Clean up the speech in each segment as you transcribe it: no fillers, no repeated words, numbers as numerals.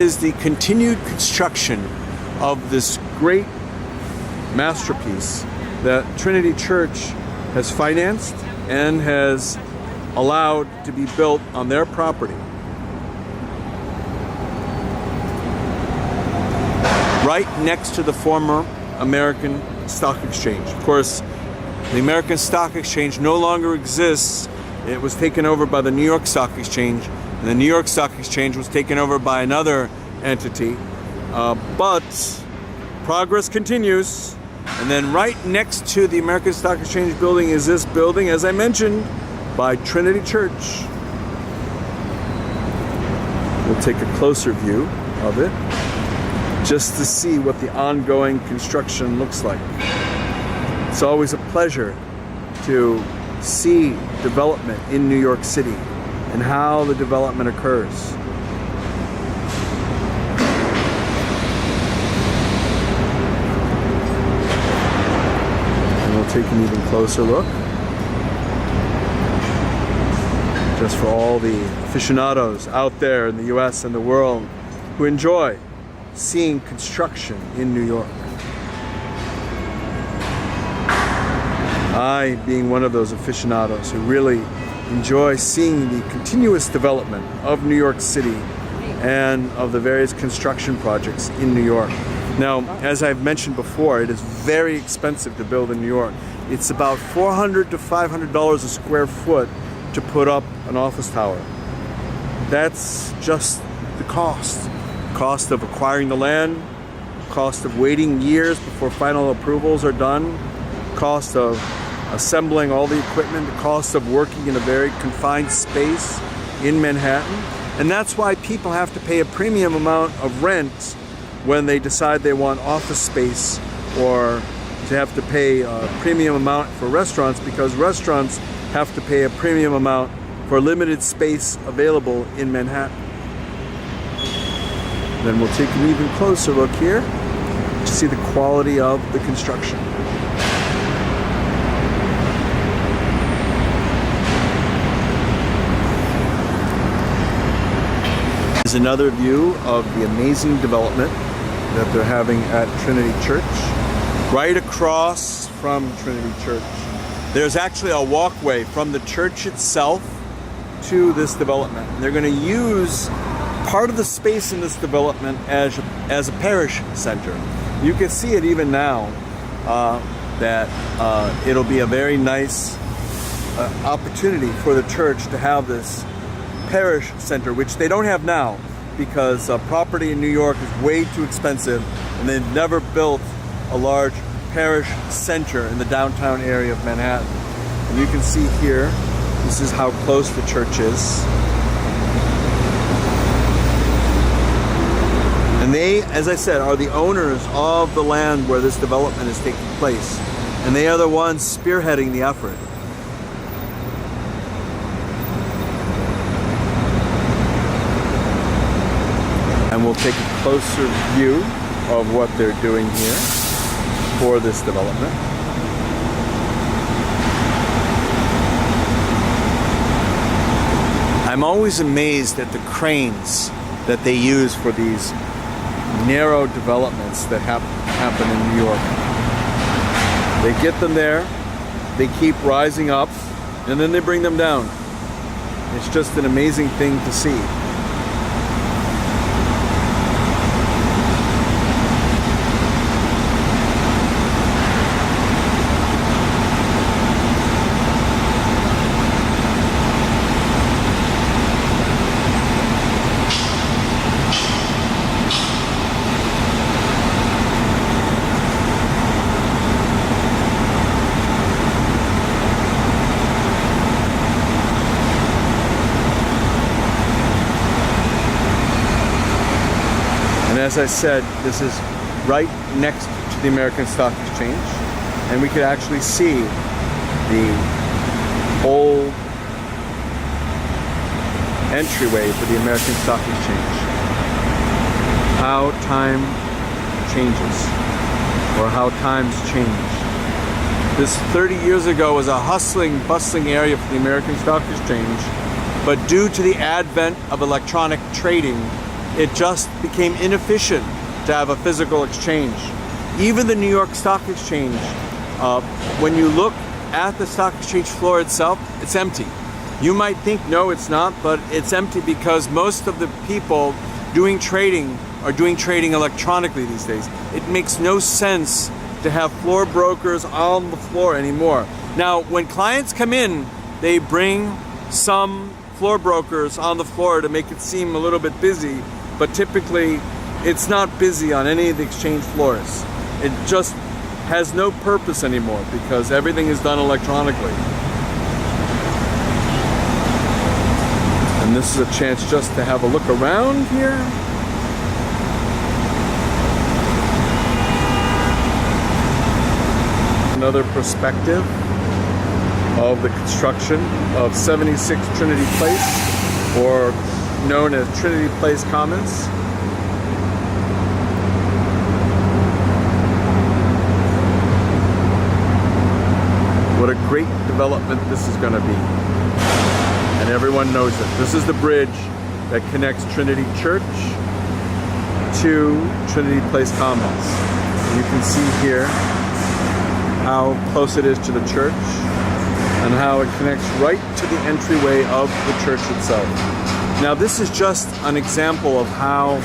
Is the continued construction of this great masterpiece that Trinity Church has financed and has allowed to be built on their property. Right next to the former American Stock Exchange. Of course, the American Stock Exchange no longer exists. It was taken over by the New York Stock Exchange, and the New York Stock Exchange was taken over by another entity. But progress continues. And then right next to the American Stock Exchange building is this building, as I mentioned, by Trinity Church. We'll take a closer view of it just to see what the ongoing construction looks like. It's always a pleasure to see development in New York City and how the development occurs. And we'll take an even closer look, just for all the aficionados out there in the US and the world who enjoy seeing construction in New York. I, being one of those aficionados who really enjoy seeing the continuous development of New York City and of the various construction projects in New York. Now, as I've mentioned before, it is very expensive to build in New York. It's about $400 to $500 a square foot to put up an office tower. That's just the cost. Cost of acquiring the land, cost of waiting years before final approvals are done, cost of assembling all the equipment, the cost of working in a very confined space in Manhattan. And that's why people have to pay a premium amount of rent when they decide they want office space, or to have to pay a premium amount for restaurants, because restaurants have to pay a premium amount for limited space available in Manhattan. Then we'll take an even closer look here to see the quality of the construction. Here's another view of the amazing development that they're having at Trinity Church. Right across from Trinity Church, there's actually a walkway from the church itself to this development. They're going to use part of the space in this development as a parish center. You can see it even now, that it'll be a very nice opportunity for the church to have this parish center, which they don't have now because property in New York is way too expensive, and they've never built a large parish center in the downtown area of Manhattan. And you can see here, this is how close the church is. And they, as I said, are the owners of the land where this development is taking place. And they are the ones spearheading the effort. And we'll take a closer view of what they're doing here for this development. I'm always amazed at the cranes that they use for these narrow developments that happen in New York. They get them there, they keep rising up, and then they bring them down. It's just an amazing thing to see. And as I said, this is right next to the American Stock Exchange, and we could actually see the old entryway for the American Stock Exchange. How time changes, or how times change. This 30 years ago was a hustling, bustling area for the American Stock Exchange, but due to the advent of electronic trading, it just became inefficient to have a physical exchange. Even the New York Stock Exchange, when you look at the stock exchange floor itself, it's empty. You might think, no, it's not, but it's empty because most of the people doing trading are doing trading electronically these days. It makes no sense to have floor brokers on the floor anymore. Now, when clients come in, they bring some floor brokers on the floor to make it seem a little bit busy, but typically it's not busy on any of the exchange floors. It just has no purpose anymore because everything is done electronically. And this is a chance just to have a look around here. Another perspective of the construction of 76 Trinity Place, or known as Trinity Place Commons. What a great development this is going to be. And everyone knows it. This is the bridge that connects Trinity Church to Trinity Place Commons. You can see here how close it is to the church and how it connects right to the entryway of the church itself. Now, this is just an example of how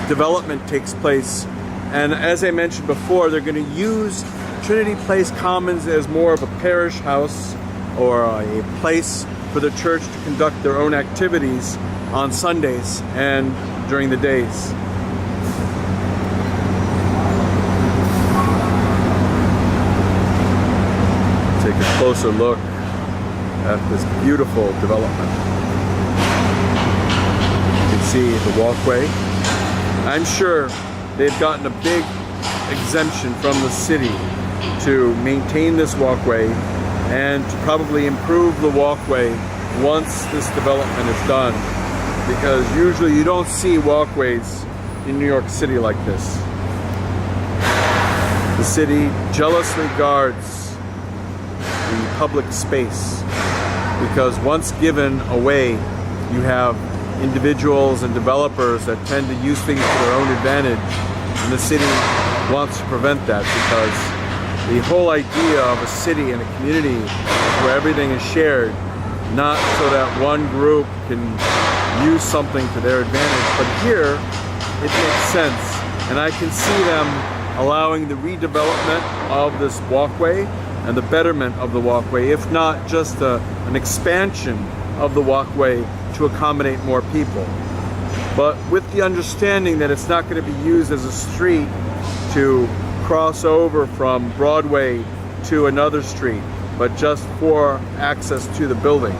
development takes place. And as I mentioned before, they're going to use Trinity Place Commons as more of a parish house or a place for the church to conduct their own activities on Sundays and during the days. Take a closer look at this beautiful development. You can see the walkway. I'm sure they've gotten a big exemption from the city to maintain this walkway and to probably improve the walkway once this development is done, because usually you don't see walkways in New York City like this. The city jealously guards the public space because once given away, you have individuals and developers that tend to use things to their own advantage, and the city wants to prevent that because the whole idea of a city and a community where everything is shared, not so that one group can use something to their advantage, but here it makes sense, and I can see them allowing the redevelopment of this walkway and the betterment of the walkway, if not just an expansion of the walkway to accommodate more people. But with the understanding that it's not going to be used as a street to cross over from Broadway to another street, but just for access to the building.